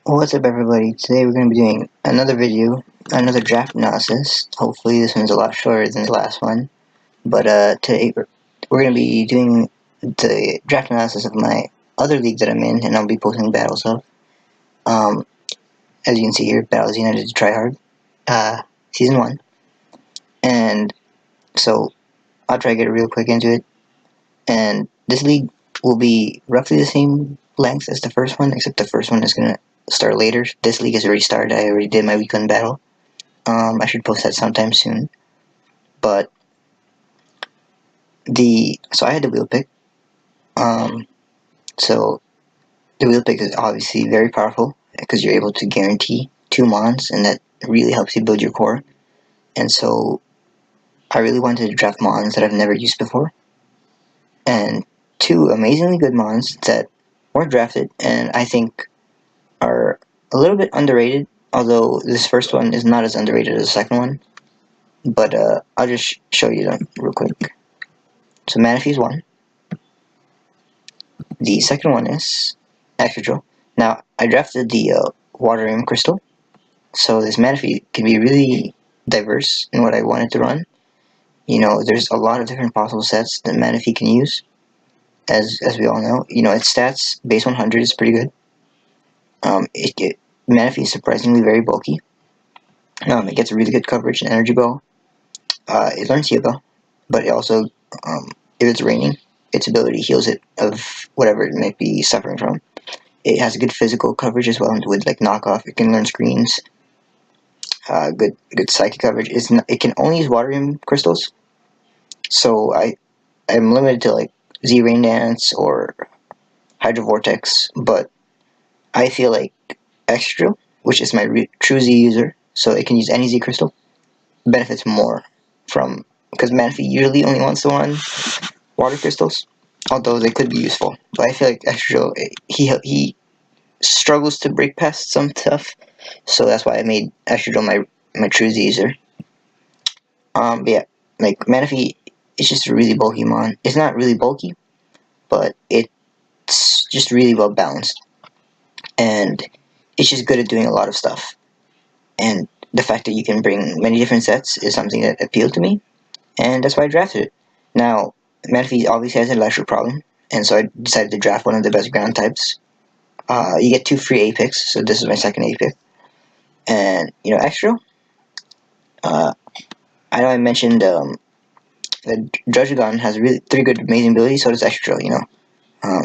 What's up, everybody? Today we're going to be doing another video, another draft analysis. Hopefully this one's a lot shorter than the last one. But today we're going to be doing the draft analysis of my other league that I'm in, and I'll be posting battles of. As you can see here, Battles United to Tryhard, Season 1. And so I'll try to get real quick into it. And this league will be roughly the same length as the first one, except the first one is going to start later. This league has already started. I already did my weekend battle. I should post that sometime soon. But so I had the wheel pick. So the wheel pick is obviously very powerful because you're able to guarantee 2 mons, and that really helps you build your core. And so I really wanted to draft mons that I've never used before, and 2 amazingly good mons that weren't drafted, and I think are a little bit underrated, although this first one is not as underrated as the second one. But I'll just show you them real quick. So Manaphy is one. The second one is Extra. Now, I drafted the Water Rim Crystal, so this Manaphy can be really diverse in what I wanted to run. You know, there's a lot of different possible sets that Manaphy can use, as we all know. You know, its stats, base 100 is pretty good. Manaphy is surprisingly very bulky. It gets really good coverage and energy ball. It learns heal though, but it also, if it's raining, its ability heals it of whatever it might be suffering from. It has good physical coverage as well, with like knockoff. It can learn screens. Good psychic coverage. It can only use Water Rim crystals, so I'm limited to like Z Rain Dance or Hydro Vortex. But I feel like Extra, which is my true Z user, so it can use any Z crystal, benefits more from, because Manaphy usually only wants the one water crystals, although they could be useful. But I feel like Extra, he struggles to break past some stuff, so that's why I made Extra my true Z user. But yeah, like Manaphy, it's just a really bulky mon. It's not really bulky, but it's just really well balanced, and it's just good at doing a lot of stuff. And the fact that you can bring many different sets is something that appealed to me, and that's why I drafted it. Now, Manaphy obviously has an electric problem, and so I decided to draft one of the best ground types. You get 2 free A picks, so this is my second A pick. And, you know, Extra, I know I mentioned that Drudgegon has really 3 good amazing abilities, so does Extra, you know.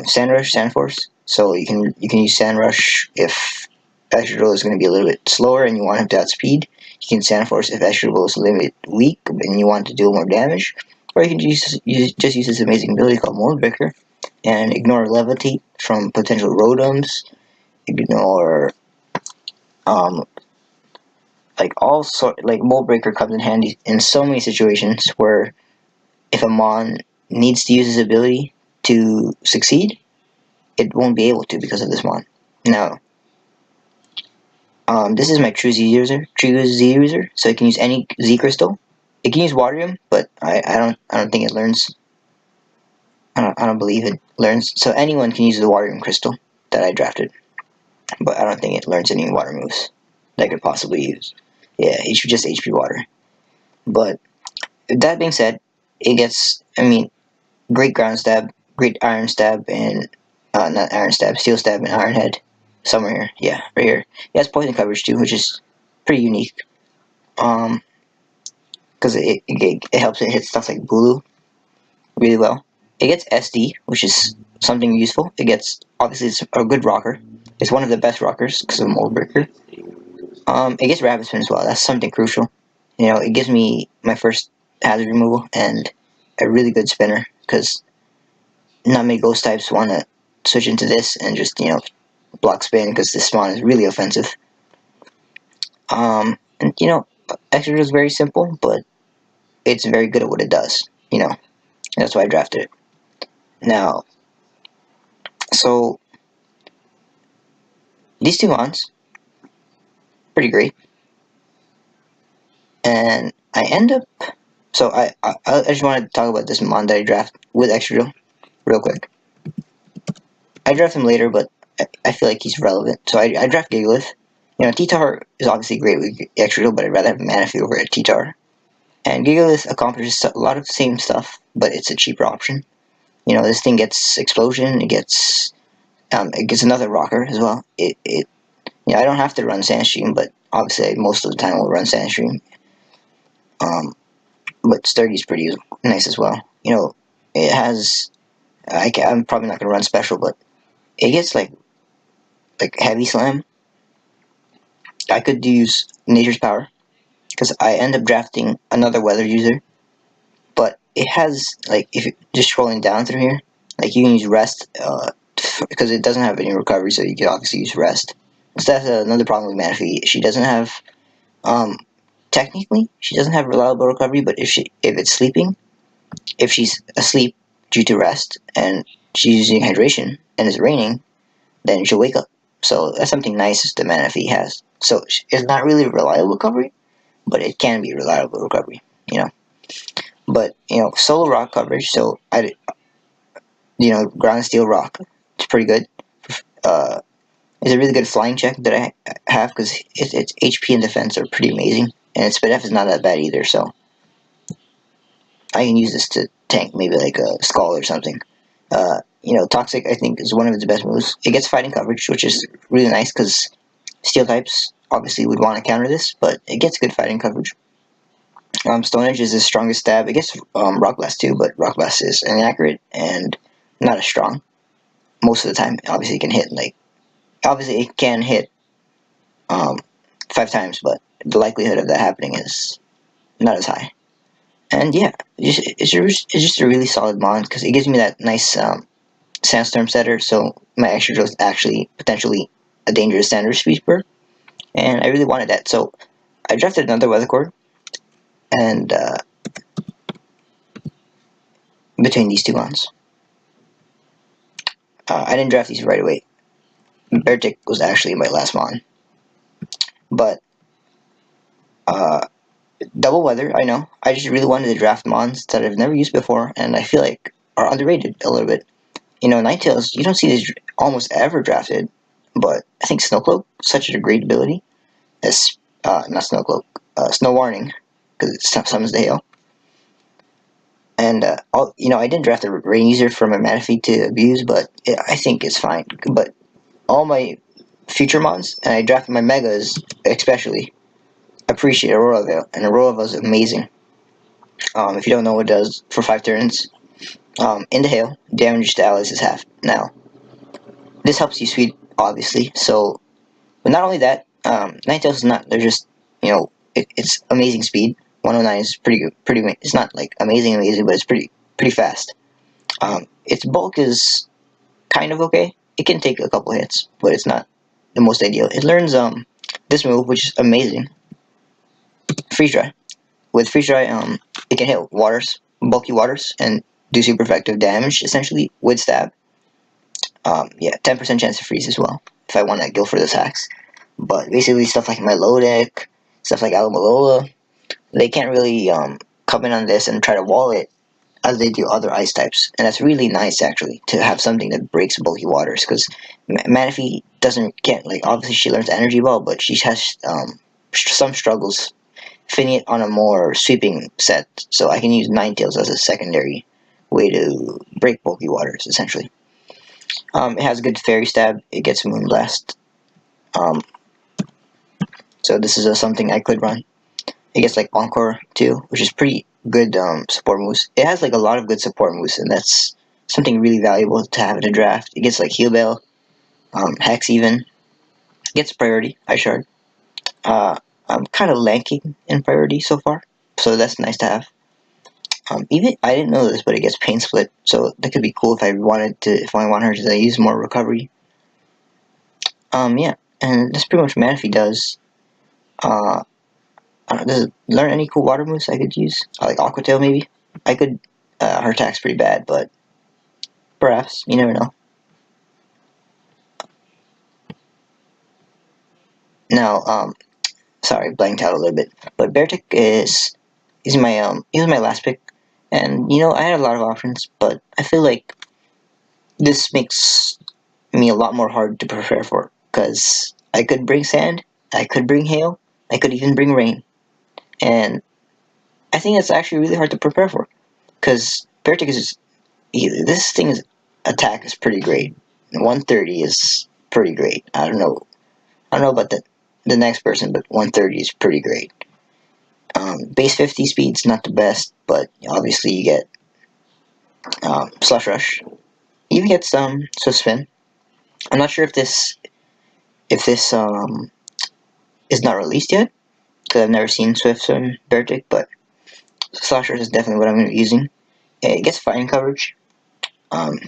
Sand Rush, Sand Force, so you can use Sand Rush if Extra is going to be a little bit slower and you want him to outspeed. You can Sand Force if Extra is a little bit weak and you want to deal more damage. Or you can just use this amazing ability called Mold Breaker and ignore Levitate from potential Rotoms. Ignore like Mold Breaker comes in handy in so many situations where if a Mon needs to use his ability to succeed, it won't be able to because of this Mon. Now, this is my true Z user, so it can use any Z crystal. It can use Waterium, but I don't think it learns. I don't believe it learns. So anyone can use the Waterium crystal that I drafted, but I don't think it learns any water moves that I could possibly use. Yeah, it's just HP water. But that being said, it gets, great ground stab, great iron stab, and not iron stab, steel stab, and iron head. Somewhere here, yeah, right here. It has poison coverage too, which is pretty unique. Because it helps it hit stuff like Bulu really well. It gets SD, which is something useful. Obviously it's a good rocker. It's one of the best rockers because of Mold Breaker. It gets Rapid Spin as well. That's something crucial. You know, it gives me my first hazard removal and a really good spinner because not many ghost types want to switch into this and just, you know, block spin because this spawn is really offensive. And you know, Extra is very simple, but it's very good at what it does. You know, that's why I drafted it. Now, so these 2 mons, pretty great, and I end up. So I just wanted to talk about this mon that I draft with Extra real quick. I draft him later, but I feel like he's relevant. So I draft Gigalith. You know, T-Tar is obviously great with extra heal, but I'd rather have Manaphy over a T-Tar. And Gigalith accomplishes a lot of the same stuff, but it's a cheaper option. You know, this thing gets Explosion, it gets another Rocker as well. You know, I don't have to run Sandstream, but obviously most of the time I'll run Sandstream. But Sturdy is pretty nice as well. You know, it has, I'm probably not going to run Special, but it gets like Heavy Slam. I could use Nature's Power, because I end up drafting another Weather user, but it has, like, if you're just scrolling down through here, like, you can use Rest, because it doesn't have any recovery, so you can obviously use Rest. So that's another problem with Manaphy. She doesn't have, technically, she doesn't have reliable recovery, but if it's sleeping, if she's asleep due to rest, and she's using hydration, and it's raining, then she'll wake up. So that's something nice that Manaphy has. So it's not really reliable recovery, but it can be reliable recovery, you know. But, you know, solo rock coverage, so Ground and Steel Rock, it's pretty good. It's a really good flying check that I have, because its HP and defense are pretty amazing, and its SPDF is not that bad either, so I can use this to tank maybe like a Skull or something. You know, Toxic, I think, is one of its best moves. It gets fighting coverage, which is really nice, because Steel types obviously would want to counter this, but it gets good fighting coverage. Stone Edge is the strongest stab. It gets Rock Blast too, but Rock Blast is inaccurate and not as strong most of the time. Obviously, it can hit 5 times, but the likelihood of that happening is not as high. And yeah, it's just a really solid mod, because it gives me that nice Sandstorm setter, so my extra drill is actually potentially a dangerous standard speed spur, and I really wanted that, so I drafted another Weather Cord, and between these two mons. I didn't draft these right away. Beartic was actually my last mon, but Double Weather, I know, I just really wanted to draft mons that I've never used before, and I feel like are underrated a little bit. You know, Ninetales, you don't see these almost ever drafted, but I think Snowcloak is such a great ability. As not Snowcloak, Snow Warning, because it summons the hail. And you know, I didn't draft a Rain user for my Manaphy to abuse, but I think it's fine. But all my future mons, and I drafted my Megas especially, appreciate Aurora Veil, and Aurora Veil is amazing. If you don't know what it does for 5 turns, in the hail, damage to allies is half. Now, this helps you speed, obviously, so, but not only that, Ninetales is not, they're just, you know, it's amazing speed. 109 is pretty good, it's not like amazing, but it's pretty fast. Its bulk is kind of okay. It can take a couple hits, but it's not the most ideal. It learns this move, which is amazing. Freeze Dry. With Freeze Dry, it can hit waters, bulky waters, and do super effective damage, essentially, with stab. Yeah, 10% chance to freeze as well, if I want to go for those hacks. But basically, stuff like Melodic, stuff like Alamalola, they can't really come in on this and try to wall it as they do other ice types. And that's really nice, actually, to have something that breaks bulky waters, because Manaphy can't, like, obviously she learns Energy Ball, but she has some struggles fitting it on a more sweeping set, so I can use Ninetales as a secondary way to break bulky waters, essentially. It has good Fairy Stab, it gets Moonblast, so this is something I could run. It gets like Encore too, which is pretty good support moves. It has like a lot of good support moves, and that's something really valuable to have in a draft. It gets like Heal Bell, Hex even. It gets Priority, Ice Shard. I'm kind of lanking in Priority so far, so that's nice to have. Even I didn't know this, but it gets Pain Split, so that could be cool if I want her to use more recovery. Yeah, and that's pretty much what Manaphy does. Does it learn any cool water moves I could use? Like Aqua Tail, maybe? I could, her attack's pretty bad, but perhaps, you never know. Now, sorry, blanked out a little bit, but Beartic is my last pick, and, you know, I had a lot of options, but I feel like this makes me a lot more hard to prepare for, because I could bring sand, I could bring hail, I could even bring rain, and I think that's actually really hard to prepare for, because Beartic is this thing's attack is pretty great. 130 is pretty great. I don't know about the next person, but 130 is pretty great. Base 50 speed's not the best, but obviously you get Slush Rush. You even get some Swift Spin. I'm not sure if this is not released yet, because I've never seen Swift Swim Beartic, but Slush Rush is definitely what I'm going to be using. It gets fighting coverage. Um,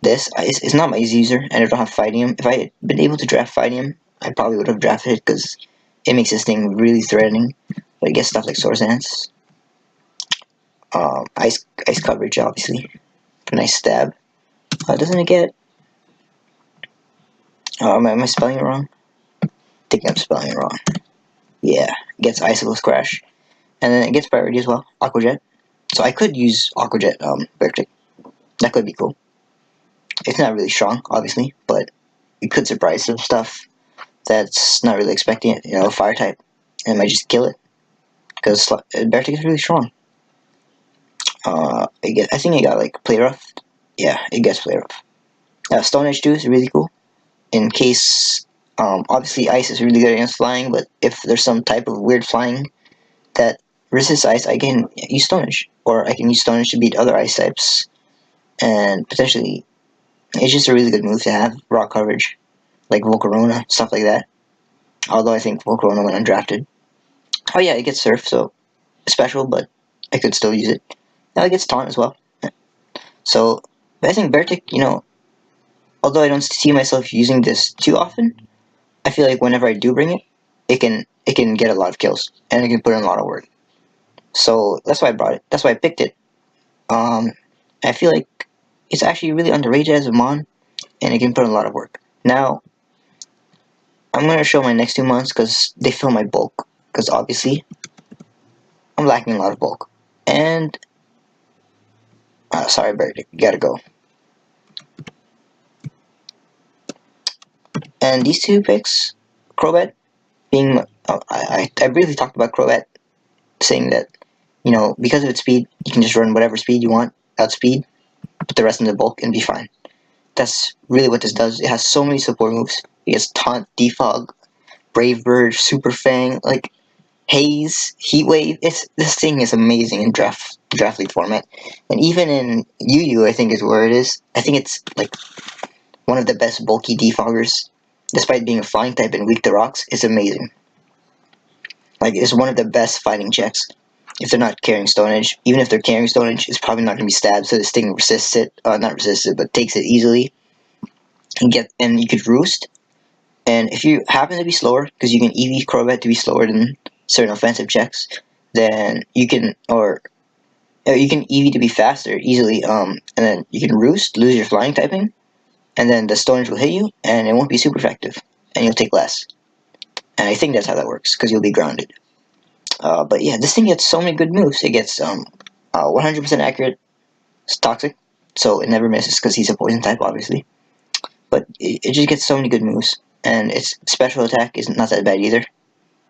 this is not my easy user, and I don't have Fightium. If I had been able to draft Fightium, I probably would have drafted it, because it makes this thing really threatening. But it gets stuff like Source Ants. Ice coverage, obviously. For a nice stab. Doesn't it get... am I spelling it wrong? I think I'm spelling it wrong. Yeah, it gets Icicle's Crash. And then it gets priority as well, Aqua Jet. So I could use Aqua Jet Beartic. That could be cool. It's not really strong, obviously, but it could surprise some stuff that's not really expecting it. You know, Fire type. And it might just kill it. Because Beartic is really strong. I think it got like Play Rough. Yeah, it gets Play Rough. Stone Edge too is really cool. In case, obviously Ice is really good against flying, but if there's some type of weird flying that resists Ice, I can use Stone Edge. Or I can use Stone Edge to beat other Ice types. And potentially, it's just a really good move to have. Rock coverage, like Volcarona, stuff like that. Although I think Volcarona went undrafted. Oh yeah, it gets Surf, so special, but I could still use it. Now it gets Taunt as well. So, I think Beartic, you know, although I don't see myself using this too often, I feel like whenever I do bring it, it can get a lot of kills, and it can put in a lot of work. So that's why I brought it. That's why I picked it. I feel like it's actually really underrated as a mon, and it can put in a lot of work. Now, I'm gonna show my next 2 months because they fill my bulk. Because obviously, I'm lacking a lot of bulk. And sorry, Beartic, you gotta go. And these two picks, Crobat, being I briefly talked about Crobat, saying that, you know, because of its speed, you can just run whatever speed you want, outspeed, put the rest in the bulk, and be fine. That's really what this does. It has so many support moves. It has Taunt, Defog, Brave Bird, Super Fang, like Haze, Heat Wave. This thing is amazing in draft league format, and even in UU, I think is where it is. I think it's like one of the best bulky defoggers, despite being a flying type and weak to rocks. It's amazing. Like, it's one of the best fighting checks. If they're not carrying Stone Edge, even if they're carrying Stone Edge, it's probably not going to be stabbed, so this thing resists it, not resists it, but takes it easily, and you could Roost, and if you happen to be slower, because you can EV Crobat to be slower than certain offensive checks, then you can, or you can EV to be faster, easily, and then you can Roost, lose your flying typing, and then the Stone Edge will hit you, and it won't be super effective, and you'll take less. And I think that's how that works, because you'll be grounded. But yeah, this thing gets so many good moves. It gets 100% accurate. It's toxic, so it never misses because he's a poison type, obviously. But it just gets so many good moves, and its special attack is not that bad either.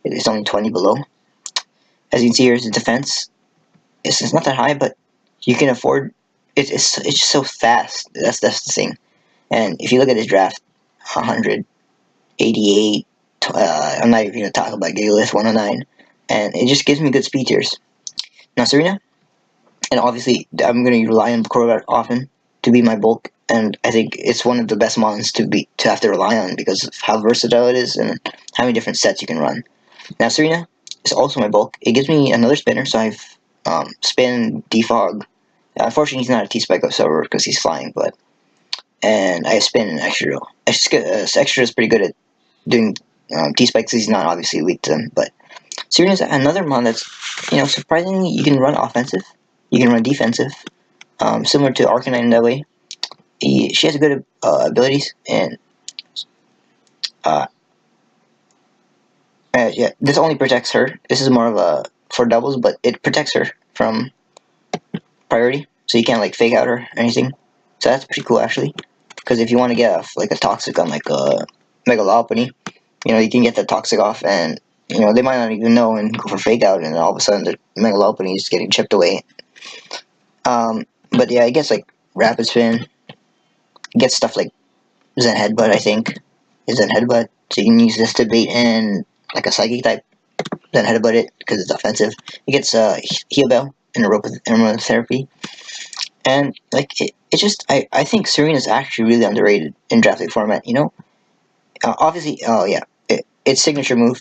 It's only 20 below. As you can see here, its defense it's not that high, but you can afford. It's just so fast. That's the thing. And if you look at his draft, 188. I'm not even gonna talk about Gigalith 109. And it just gives me good speed tiers. Now Serena, and obviously I'm going to rely on Crobat often to be my bulk, and I think it's one of the best mons to have to rely on because of how versatile it is and how many different sets you can run. Now Serena is also my bulk. It gives me another spinner, so I've spin Defog. Unfortunately, he's not a T-Spike server because he's flying, and I spin an extra. Extra is pretty good at doing T-Spikes. He's not obviously weak to them, but Serena's another mon that's, you know, surprisingly you can run offensive, you can run defensive, similar to Arcanine in that way. She has good abilities, and yeah, this only protects her. This is more of a for doubles, but it protects her from priority, so you can't like fake out her or anything. So that's pretty cool actually. because if you want to get like a toxic on like a Megalopony, you can get that toxic off, and they might not even know and go for fake out, and then all of a sudden the Megalopony is getting chipped away. But yeah, it gets like Rapid Spin, it gets stuff like Zen Headbutt, I think, is Zen Headbutt, so you can use this to bait in like a Psychic type, then Headbutt it because it's offensive. It gets Heal Bell and Aromatherapy, and like it just I think Serena is actually really underrated in draft league format. Obviously, oh yeah, its signature move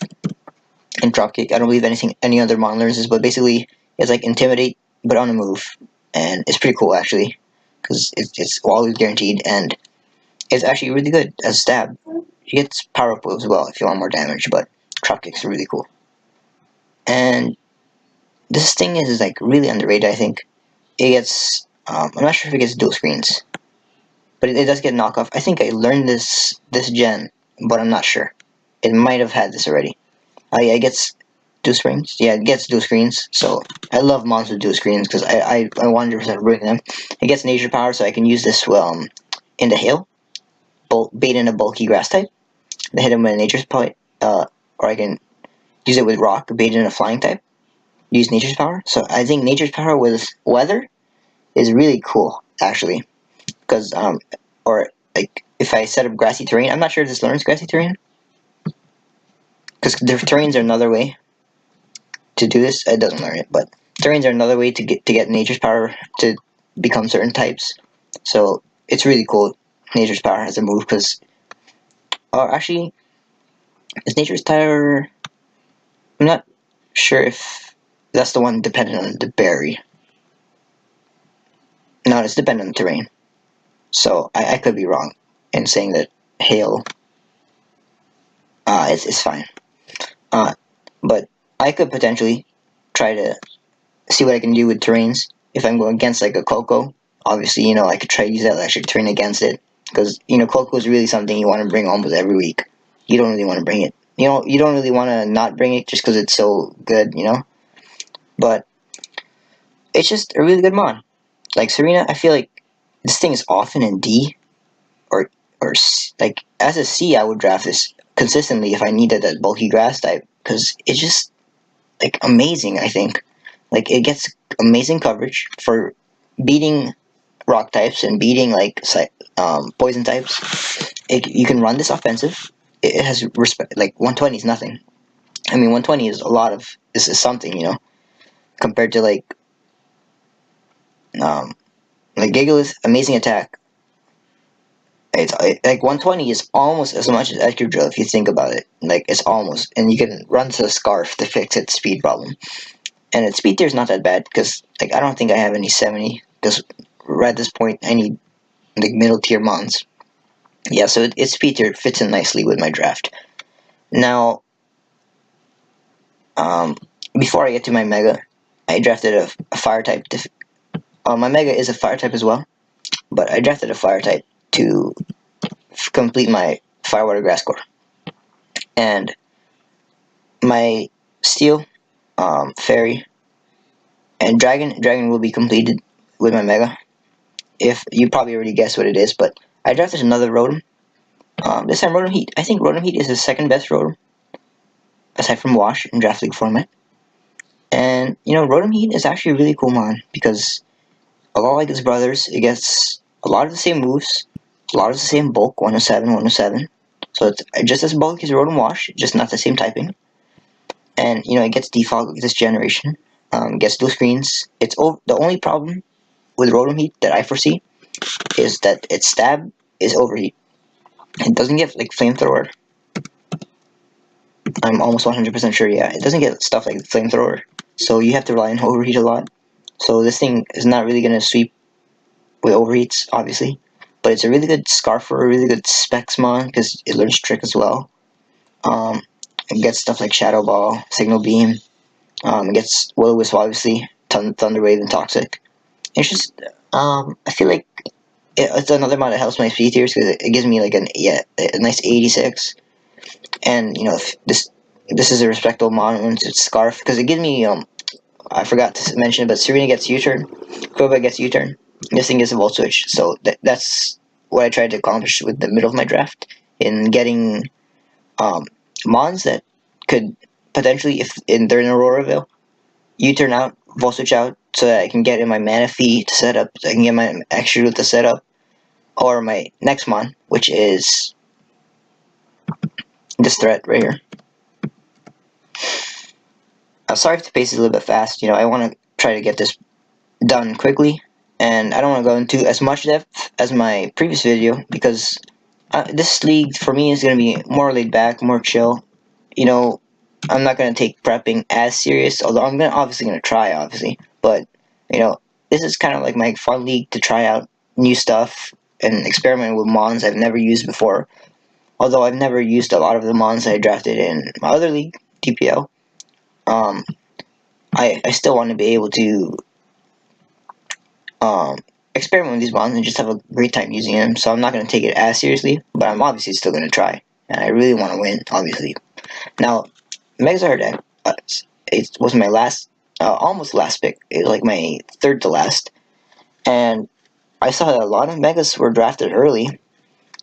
in Dropkick. I don't believe any other mon learns this, but basically it's like Intimidate but on the move, and it's pretty cool actually because it's always guaranteed, and it's actually really good as stab. She gets power up as well if you want more damage, but Dropkick's really cool. And this thing is like really underrated. I think it gets. I'm not sure if it gets dual screens, but it does get knockoff. I think I learned this gen, but I'm not sure. It might have had this already. Yeah, it gets dual screens. Yeah, it gets dual screens. So I love monsters with dual screens because I 100% bring them. It gets nature power, so I can use this in the hail, bait in a bulky grass type, then hit him with a nature's point, or I can use it with rock, bait in a flying type, use nature's power. So I think nature's power with weather is really cool actually, because or like if I set up grassy terrain, I'm not sure if this learns grassy terrain, because the terrains are another way to do this. It doesn't learn it, but terrains are another way to get nature's power to become certain types. So it's really cool. Nature's power has a move because, actually, is nature's power? I'm not sure if that's the one dependent on the berry. No, it's dependent on the terrain. So I could be wrong in saying that hail is fine. But I could potentially try to see what I can do with terrains if I'm going against like a Coco. Obviously, I could try to use that electric terrain against it, because Coco is really something you want to bring almost every week. You don't really want to bring it. You don't really want to not bring it just because it's so good. But it's just a really good mon. Like Serena, I feel like this thing is often in D, or like as a C, I would draft this consistently if I needed that bulky grass type, because it's just like amazing. I think like it gets amazing coverage for beating rock types and beating like poison types. You can run this offensive. It has respect. Like 120 is nothing. I mean, 120 is a lot of is something, compared to like Gigalith's amazing attack. It's like 120 is almost as much as Edgar Drill if you think about it. Like it's almost, and you can run to the Scarf to fix its speed problem. And its speed tier is not that bad because like I don't think I have any 70, because right at this point I need like middle tier mons. Yeah, so its speed tier fits in nicely with my draft. Now, before I get to my Mega, I drafted a Fire type. My Mega is a Fire type as well, but I drafted a Fire type to complete my Fire Water Grass core. And my Steel, Fairy, and Dragon will be completed with my Mega. If you probably already guessed what it is, but I drafted another Rotom. This time Rotom Heat. I think Rotom Heat is the second best Rotom, aside from Wash in Draft League format. And, Rotom Heat is actually a really cool mon, because a lot like its brothers, it gets a lot of the same moves, a lot of the same bulk, 107, 107. So it's just as bulky as Rotom Wash, just not the same typing. And, it gets defog this generation. Gets dual screens. The only problem with Rotom Heat that I foresee is that its stab is overheat. It doesn't get like Flamethrower. I'm almost 100% sure, yeah. It doesn't get stuff like Flamethrower. So you have to rely on overheat a lot. So this thing is not really going to sweep with overheats, obviously. But it's a really good Scarfer, a really good Spexmon, because it learns Trick as well. It gets stuff like Shadow Ball, Signal Beam. It gets Will-O-Wisp, obviously, Thunder Wave, and Toxic. It's just, I feel like it's another mod that helps my speed tiers, because it gives me like a nice 86. And if this is a respectable mod when it's Scarf, because it gives me I forgot to mention, but Serena gets U-turn, Crobat gets U-turn. This thing gets a Volt Switch, so that's what I tried to accomplish with the middle of my draft in getting mons that could potentially, if they're in Auroraville, U-turn out, Vol Switch out, so that I can get in my Mana Fee to set up, so I can get my extra root to set up, or my next mon, which is this threat right here. I'm sorry if the pace is a little bit fast. I want to try to get this done quickly, and I don't want to go into as much depth as my previous video, because this league for me is going to be more laid back, more chill. I'm not going to take prepping as serious, although I'm obviously going to try, obviously, but this is kind of like my fun league to try out new stuff and experiment with mons I've never used before. Although I've never used a lot of the mons I drafted in my other league, TPL. I still want to be able to experiment with these mons and just have a great time using them. So I'm not going to take it as seriously, but I'm obviously still going to try, and I really want to win, obviously. Now, Megazord deck, it was my last, almost last pick. It was like my third to last, and I saw that a lot of Megas were drafted early,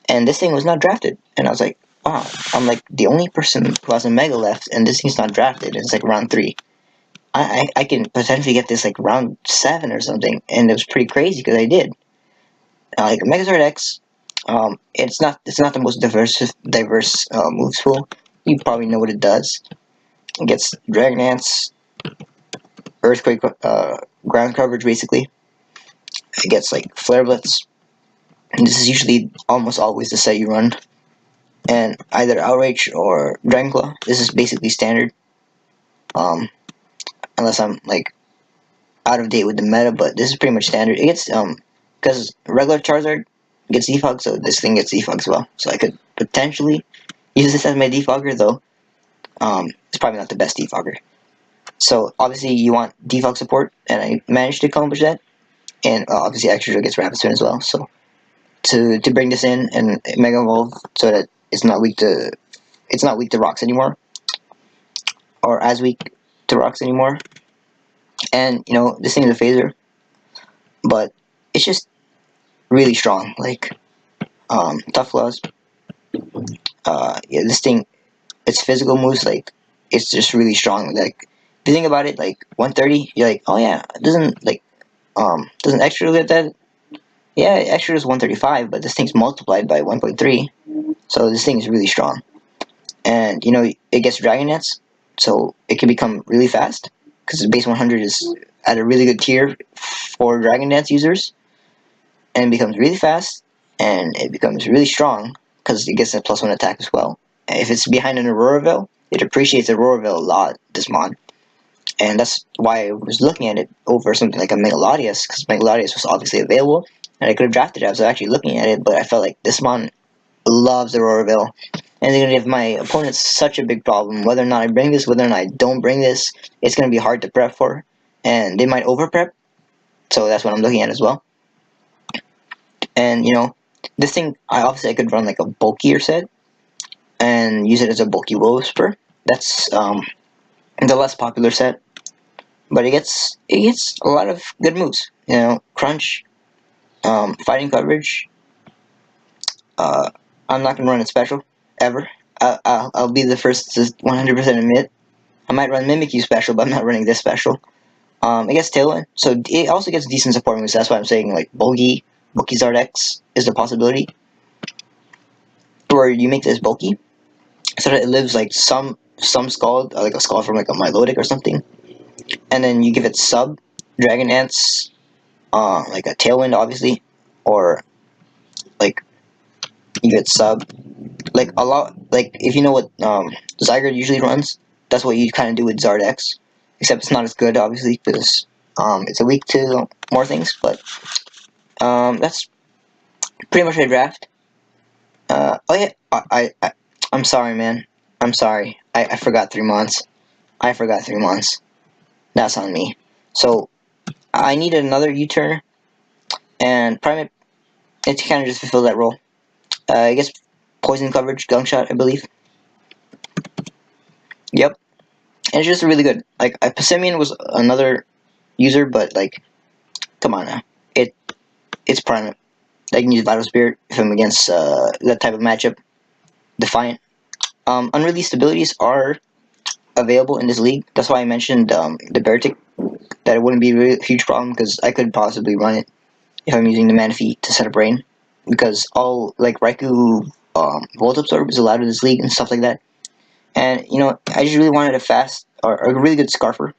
and this thing was not drafted. And I was like, wow, I'm like the only person who has a Mega left, and this thing's not drafted. It's like round 3. I can potentially get this like round 7 or something, and it was pretty crazy because I did. Like Megazord X, it's not the most diverse moves pool. You probably know what it does. It gets Dragon Dance, Earthquake, ground coverage basically. It gets like Flare Blitz. And this is usually almost always the set you run. And either Outrage or Dragon Claw. This is basically standard. Unless I'm like out of date with the meta, but this is pretty much standard. It gets because regular Charizard gets defog, so this thing gets defog as well. So I could potentially use this as my defogger, though it's probably not the best defogger. So obviously you want defog support, and I managed to accomplish that. And obviously extra Drill gets Rapid Spin as well. So to bring this in and Mega Evolve so that it's not weak to rocks anymore, or as weak to rocks anymore. And this thing is a phaser, but it's just really strong. Like Tough Claws. Yeah, this thing, its physical moves, like it's just really strong. Like if you think about it, like 130, you're like, oh yeah, it doesn't extra get that? Yeah, extra is 135, but this thing's multiplied by 1.3, so this thing is really strong. And it gets Dragon Dance, so it can become really fast because the base 100 is at a really good tier for Dragon Dance users, and it becomes really fast, and it becomes really strong because it gets a +1 attack as well. And if it's behind an Auroraville, it appreciates Auroraville a lot, this mod. And that's why I was looking at it over something like a Megalodius, because Megalodius was obviously available, and I could have drafted it. I was actually looking at it, but I felt like this mon loves Auroraville. And even if my opponent's such a big problem, whether or not I bring this, whether or not I don't bring this, it's going to be hard to prep for. And they might over-prep, so that's what I'm looking at as well. And, this thing, I could run like a bulkier set, and use it as a bulky Will Whisper. That's the less popular set. But it gets a lot of good moves. Crunch, fighting coverage. I'm not gonna run it special ever. I'll be the first to 100% admit. I might run Mimikyu special, but I'm not running this special. It gets Tailwind, so it also gets decent support moves. That's why I'm saying like Bulky Zard X is a possibility, where you make this bulky, so that it lives like some Scald, like a Scald from like a Milotic or something, and then you give it sub Dragon Dance, like a Tailwind obviously, or like you get sub like a lot, like if you know what Zygarde usually runs, that's what you kind of do with Zard X, except it's not as good obviously because it's a weak to more things. But that's pretty much my draft. Oh yeah, I'm sorry, man. I'm sorry. I forgot 3 months. I forgot 3 months. That's on me. So I needed another U-turner, and Primate, it kind of just fulfilled that role. I guess poison coverage, gunk shot, I believe. Yep. And it's just really good. Like Passimian was another user, but like, come on now. It's Primate. I can use Vital Spirit if I'm against that type of matchup. Defiant. Unreleased abilities are available in this league. That's why I mentioned the Beartic, that it wouldn't be a really huge problem because I could possibly run it if I'm using the Manaphy to set up Rain. Because all, like, Raikou Volt Absorb is allowed in this league and stuff like that. And, you know, I just really wanted a fast, or a really good Scarfer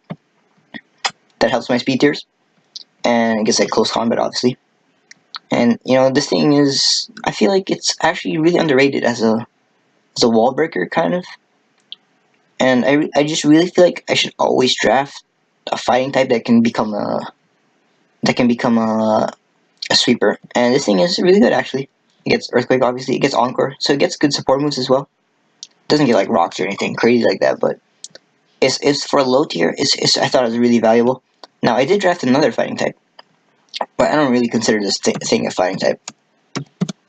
that helps my speed tiers. And it gets like close combat, obviously. And, you know, this thing is, I feel like it's actually really underrated as a wall breaker, kind of. And I just really feel like I should always draft a fighting type that can become a sweeper. And this thing is really good, actually. It gets Earthquake, obviously. It gets Encore, so it gets good support moves as well. It doesn't get like rocks or anything crazy like that, but it's for a low tier. I thought it was really valuable. Now I did draft another fighting type, but I don't really consider this thing a fighting type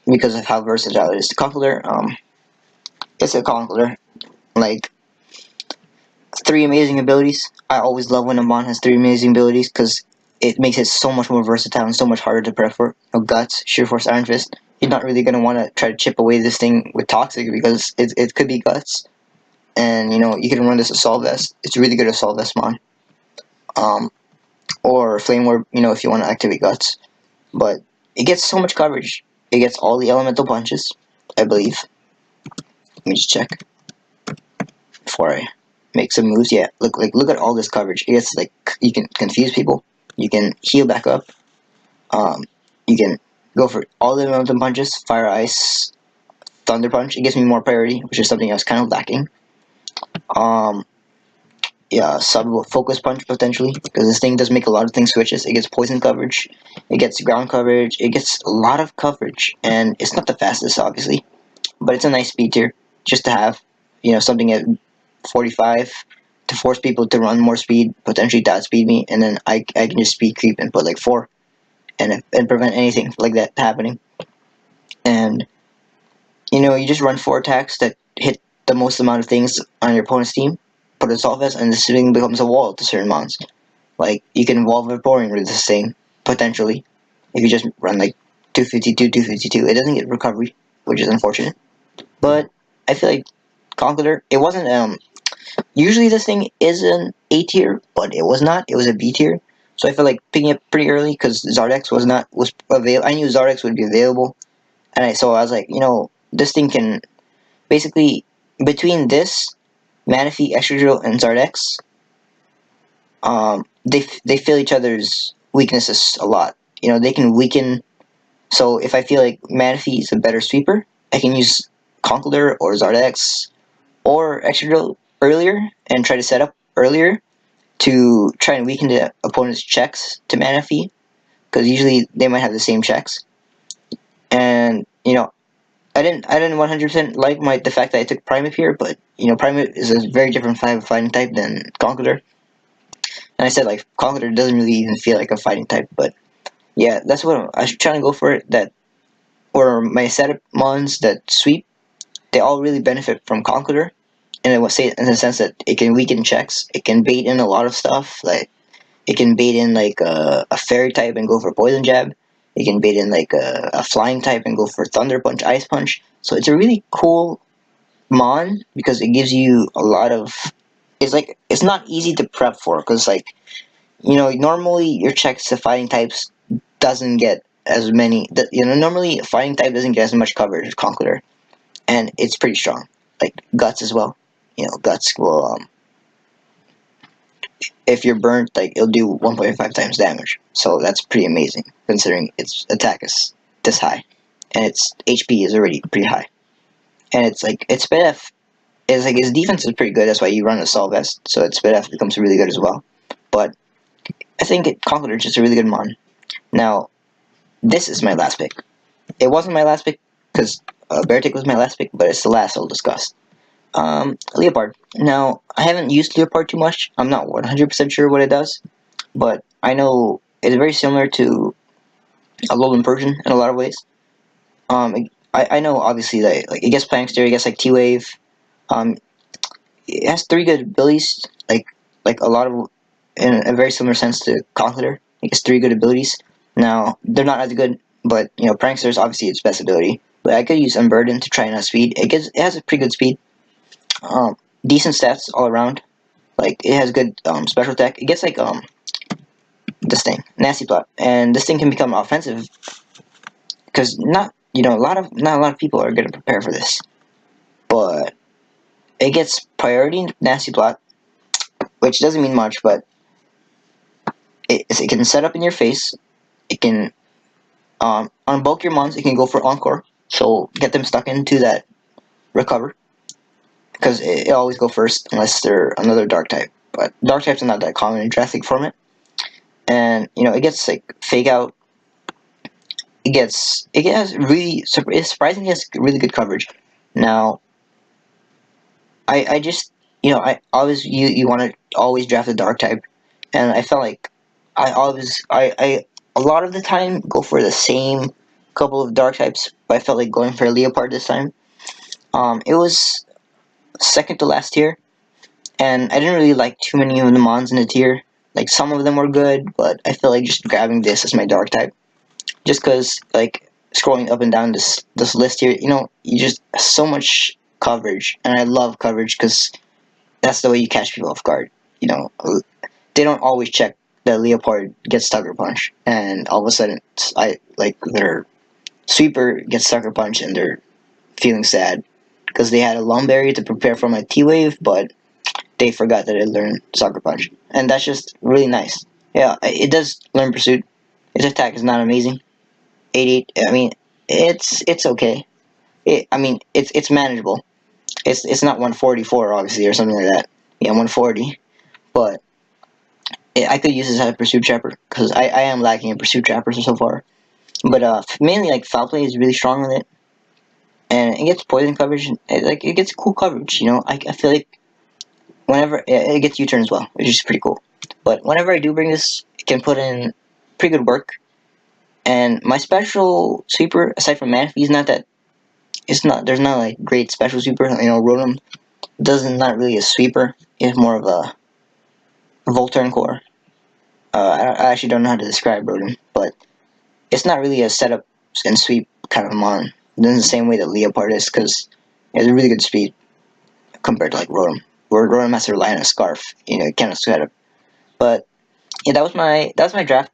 because of how versatile it is. The Conkeldurr, it's a Conkeldurr. Like, 3 amazing abilities. I always love when a mon has 3 amazing abilities because it makes it so much more versatile and so much harder to prep for. You know, Guts, Sheer Force, Iron Fist. You're not really going to want to try to chip away this thing with Toxic because it could be Guts. And, you know, you can run this Assault Vest. It's really good Assault Vest mon. Or Flame Orb, you know, if you want to activate Guts. But it gets so much coverage. It gets all the elemental punches, I believe. Let me just check before I make some moves. Yeah, look at all this coverage. It gets, like, you can confuse people. You can heal back up. You can go for all the elemental punches. Fire, Ice, Thunder Punch. It gives me more priority, which is something I was kind of lacking. Yeah, sub Focus Punch potentially, because this thing does make a lot of things switches. It gets poison coverage, it gets ground coverage, it gets a lot of coverage, and it's not the fastest, obviously, but it's a nice speed tier just to have, you know, something at 45 to force people to run more speed, potentially outspeed me, and then I can just speed creep and put like 4 and prevent anything like that happening. And, you know, you just run 4 attacks that hit the most amount of things on your opponent's team, put Assault Vest, and this thing becomes a wall to certain mons. Like, you can Wall Vaporeon with this thing, potentially, if you just run like 252, 252. It doesn't get recovery, which is unfortunate. But I feel like Conkeldurr, it wasn't, usually this thing is an A tier, but it was not. It was a B tier. So I feel like picking it pretty early because Zardex was available. I knew Zardex would be available, and so I was like, you know, this thing can basically, between this, Manaphy, Excadrill, and Zardex, they fill each other's weaknesses a lot. You know, they can weaken. So if I feel like Manaphy is a better sweeper, I can use Conkeldurr or Zardex or Excadrill earlier and try to set up earlier to try and weaken the opponent's checks to Manaphy, because usually they might have the same checks. And, you know, I didn't 100% like the fact that I took Primate here, but, you know, Primate is a very different fighting type than Conkeldurr. And I said, like, Conkeldurr doesn't really even feel like a fighting type, but yeah, that's what I was trying to go for. Or my setup mons that sweep, they all really benefit from Conkeldurr, and it was say in the sense that it can weaken checks, it can bait in a lot of stuff, like it can bait in like a fairy type and go for Poison Jab, it can bait in like a flying type and go for Thunder Punch, Ice Punch. So it's a really cool mon because it gives you a lot of. It's not easy to prep for because, like, you know, normally your checks to fighting types doesn't get as many. You know, normally a fighting type doesn't get as much coverage as Conkeldurr, and it's pretty strong. Like Guts as well. You know, Guts will if you're burnt, like, it'll do 1.5 times damage. So that's pretty amazing considering its attack is this high, and its HP is already pretty high. And it's like its SpF is like its defense is pretty good. That's why you run Assault Vest, so its SpF becomes really good as well. But I think Conkeldurr is just a really good mon. Now, this is my last pick. It wasn't my last pick because Beartic was my last pick, but it's the last I'll discuss. Leopard. Now, I haven't used Leopard too much. I'm not 100% sure what it does, but I know it's very similar to a Alolan Persian in a lot of ways. I know obviously that, like, it gets Plankster, it gets like T-Wave. It has 3 good abilities, like a lot of, in a very similar sense to Conkeldurr. It gets 3 good abilities. Now, they're not as good but you know, Prankster's obviously its best ability. But I could use Unburden to try and speed. It has a pretty good speed. Decent stats all around. Like it has good special tech. It gets like this thing, Nasty Plot, and this thing can become offensive because not not a lot of people are gonna prepare for this, but it gets priority Nasty Plot, which doesn't mean much, but it can set up in your face. It can on bulk your mons. It can go for Encore, so get them stuck into that recover because it always go first unless they're another dark type. But dark types are not that common in Drastic format, and you know it gets like fake out. It has really it surprisingly has really good coverage. Now I just I always you want to always draft a dark type, and I felt like I a lot of the time go for the same couple of dark types, but I felt like going for a Leopard this time. It was second to last tier, and I didn't really like too many of the mons in the tier. Like some of them were good, but I feel like just grabbing this as my dark type, just because like scrolling up and down this list here, you just so much coverage, and I love coverage because that's the way you catch people off guard. You know, they don't always check that Leopard gets Sucker Punch, and all of a sudden, their sweeper gets Sucker Punch, and they're feeling sad because they had a Lumberry to prepare for my T-Wave, but they forgot that it learned Sucker Punch, and that's just really nice. Yeah, it does learn Pursuit. Its attack is not amazing. 88. I mean, it's okay. It's manageable. It's not 144 obviously or something like that. Yeah, 140, but I could use this as a Pursuit Trapper because I am lacking in Pursuit Trappers so far. But mainly like Foul Play is really strong with it, and it gets poison coverage. It gets cool coverage. I feel like whenever it gets U-turn as well, which is pretty cool. But whenever I do bring this, it can put in pretty good work. And my special sweeper, aside from Manaphy, is not that. There's not like great special sweeper. Rotom doesn't not really a sweeper. It's more of a Volturn core. I actually don't know how to describe Rotom, but it's not really a setup and sweep kind of mon. In the same way that Leopard is, because it has a really good speed compared to like Rotom. Where Rotom has to rely on a Scarf, it kind of setup. But yeah, that was my draft.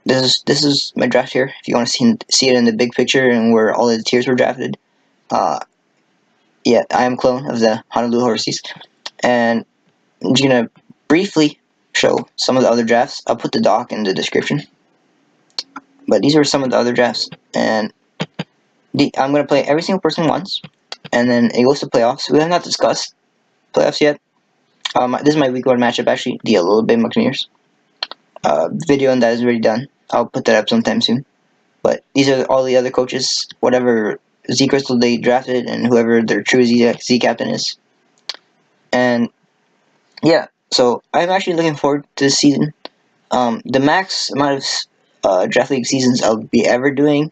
This is my draft here. If you want to see it in the big picture and where all the tiers were drafted. Yeah, I am clone of the Honolulu Horsies, and I'm just gonna briefly show some of the other drafts. I'll put the doc in the description. But these are some of the other drafts, and I'm gonna play every single person once, and then it goes to playoffs. We have not discussed playoffs yet. This is my week 1 matchup actually, the Little Bay Buccaneers. Video on that is already done. I'll put that up sometime soon. But these are all the other coaches, whatever Z Crystal they drafted, and whoever their true Z captain is. And yeah, so I'm actually looking forward to this season. The max amount of draft league seasons I'll be ever doing,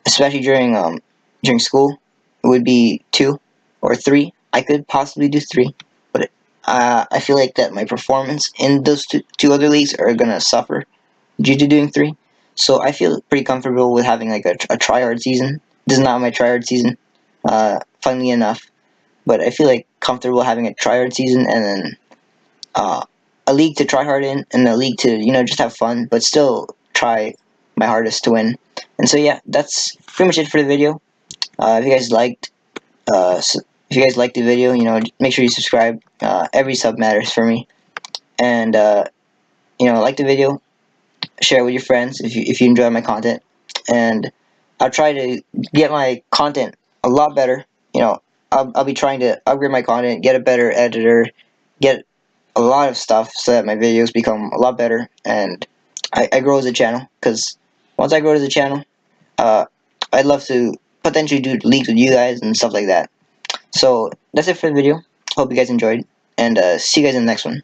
especially during school, would be 2 or 3. I could possibly do 3, but I feel like that my performance in those two other leagues are gonna suffer due to doing 3. So I feel pretty comfortable with having like a Tryhard season. This is not my Tryhard season, funnily enough, but I feel like comfortable having a Tryhard season and then a league to try hard in and a league to just have fun, but still try my hardest to win. And so yeah, that's pretty much it for the video. If you guys liked the video, make sure you subscribe. Every sub matters for me. And like the video, share it with your friends if you enjoy my content. And I'll try to get my content a lot better. I'll be trying to upgrade my content, get a better editor, get a lot of stuff so that my videos become a lot better and I grow as a channel. Because once I grow as a channel, I'd love to potentially do leagues with you guys and stuff like that. So that's it for the video. Hope you guys enjoyed, and see you guys in the next one.